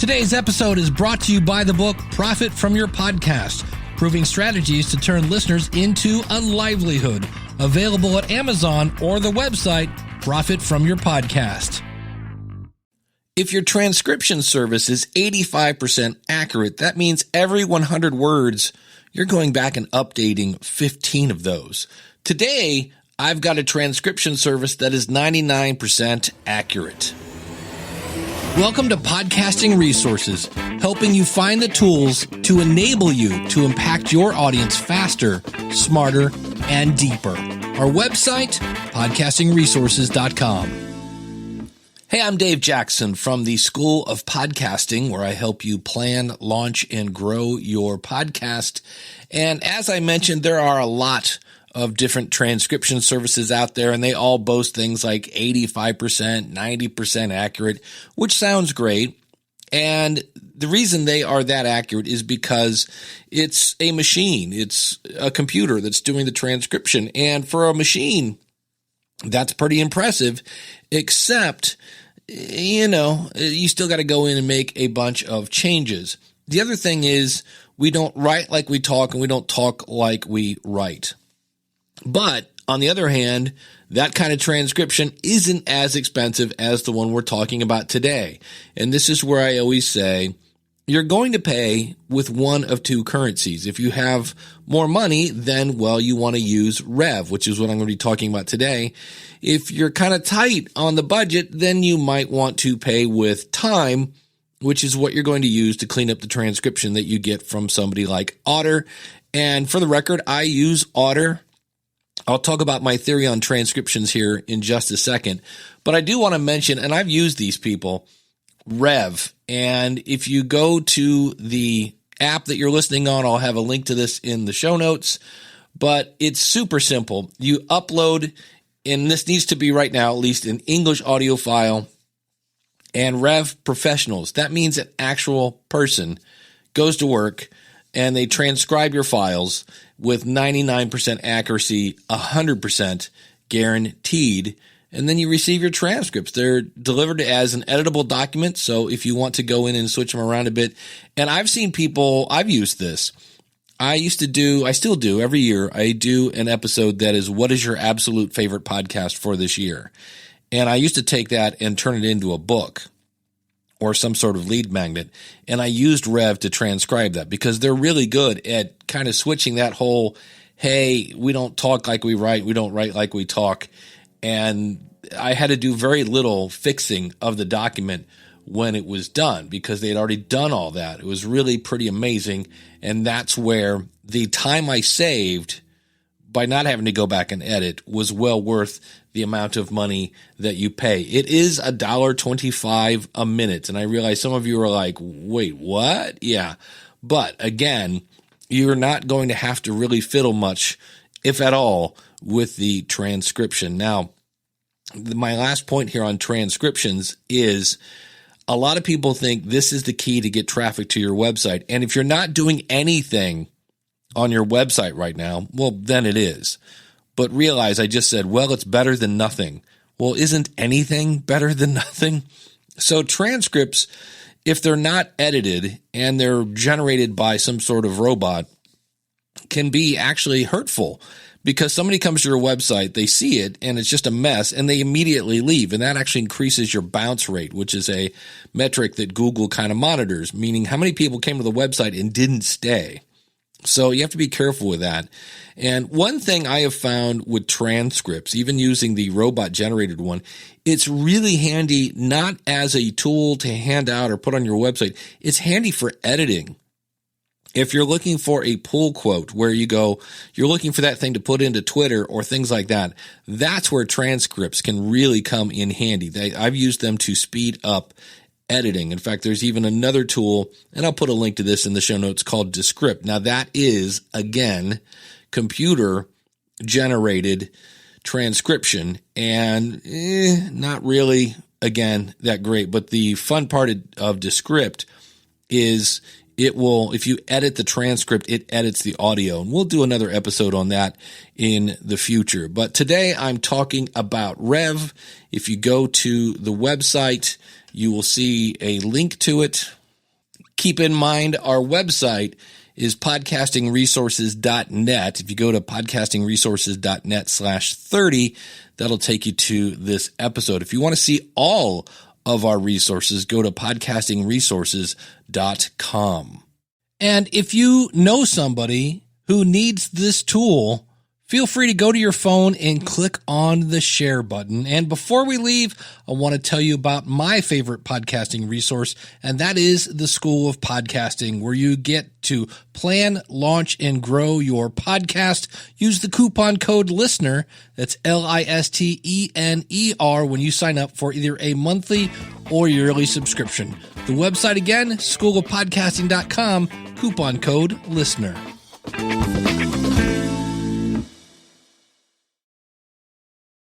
Today's episode is brought to you by the book Profit from Your Podcast, Proving Strategies to Turn Listeners into a Livelihood. Available at Amazon or the website Profit from Your Podcast. If your transcription service is 85% accurate, that means every 100 words, you're going back and updating 15 of those. Today, I've got a transcription service that is 99% accurate. Welcome to Podcasting Resources, helping you find the tools to enable you to impact your audience faster, smarter, and deeper. Our website, podcastingresources.com. Hey, I'm Dave Jackson from the School of Podcasting, where I help you plan, launch, and grow your podcast. And as I mentioned, there are a lot of different transcription services out there, and they all boast things like 85%, 90% accurate, which sounds great. And the reason they are that accurate is because it's a machine. It's a computer that's doing the transcription. And for a machine, that's pretty impressive, except, you still got to go in and make a bunch of changes. The other thing is we don't write like we talk, and we don't talk like we write. But on the other hand, that kind of transcription isn't as expensive as the one we're talking about today. And this is where I always say, you're going to pay with one of two currencies. If you have more money, then, you want to use Rev, which is what I'm going to be talking about today. If you're kind of tight on the budget, then you might want to pay with time, which is what you're going to use to clean up the transcription that you get from somebody like Otter. And for the record, I use Otter. I'll talk about my theory on transcriptions here in just a second, but I do want to mention, and I've used these people, Rev. And if you go to the app that you're listening on, I'll have a link to this in the show notes, but it's super simple. You upload, and this needs to be right now, at least an English audio file, and Rev Professionals. That means an actual person goes to work and they transcribe your files with 99% accuracy, 100% guaranteed, and then you receive your transcripts. They're delivered as an editable document, so if you want to go in and switch them around a bit, and I've seen people, I've used this. I still do, every year, I do an episode that is, what is your absolute favorite podcast for this year? And I used to take that and turn it into a book or some sort of lead magnet. And I used Rev to transcribe that because they're really good at kind of switching that whole, hey, we don't talk like we write, we don't write like we talk. And I had to do very little fixing of the document when it was done because they had already done all that. It was really pretty amazing. And that's where the time I saved by not having to go back and edit was well worth the amount of money that you pay. It is $1.25 a minute. And I realize some of you are like, wait, what? Yeah. But again, you're not going to have to really fiddle much, if at all, with the transcription. Now, my last point here on transcriptions is a lot of people think this is the key to get traffic to your website. And if you're not doing anything on your website right now, then it is. But realize I just said, it's better than nothing. Well, isn't anything better than nothing? So transcripts, if they're not edited and they're generated by some sort of robot, can be actually hurtful because somebody comes to your website, they see it, and it's just a mess, and they immediately leave. And that actually increases your bounce rate, which is a metric that Google kind of monitors, meaning how many people came to the website and didn't stay. So you have to be careful with that. And one thing I have found with transcripts, even using the robot-generated one, it's really handy not as a tool to hand out or put on your website. It's handy for editing. If you're looking for a pull quote where you're looking for that thing to put into Twitter or things like that, that's where transcripts can really come in handy. I've used them to speed up editing. In fact, there's even another tool, and I'll put a link to this in the show notes, called Descript. Now that is, again, computer-generated transcription, and not really, again, that great. But the fun part of Descript is it will, if you edit the transcript, it edits the audio. And we'll do another episode on that in the future. But today I'm talking about Rev. If you go to the website, you will see a link to it. keep in mind our website is podcastingresources.net. If you go to podcastingresources.net/30, that'll take you to this episode. If you want to see all of our resources, go to podcastingresources.com. And if you know somebody who needs this tool, feel free to go to your phone and click on the share button. And before we leave, I want to tell you about my favorite podcasting resource, and that is the School of Podcasting, where you get to plan, launch, and grow your podcast. Use the coupon code LISTENER, that's LISTENER, when you sign up for either a monthly or yearly subscription. The website again, schoolofpodcasting.com, coupon code LISTENER.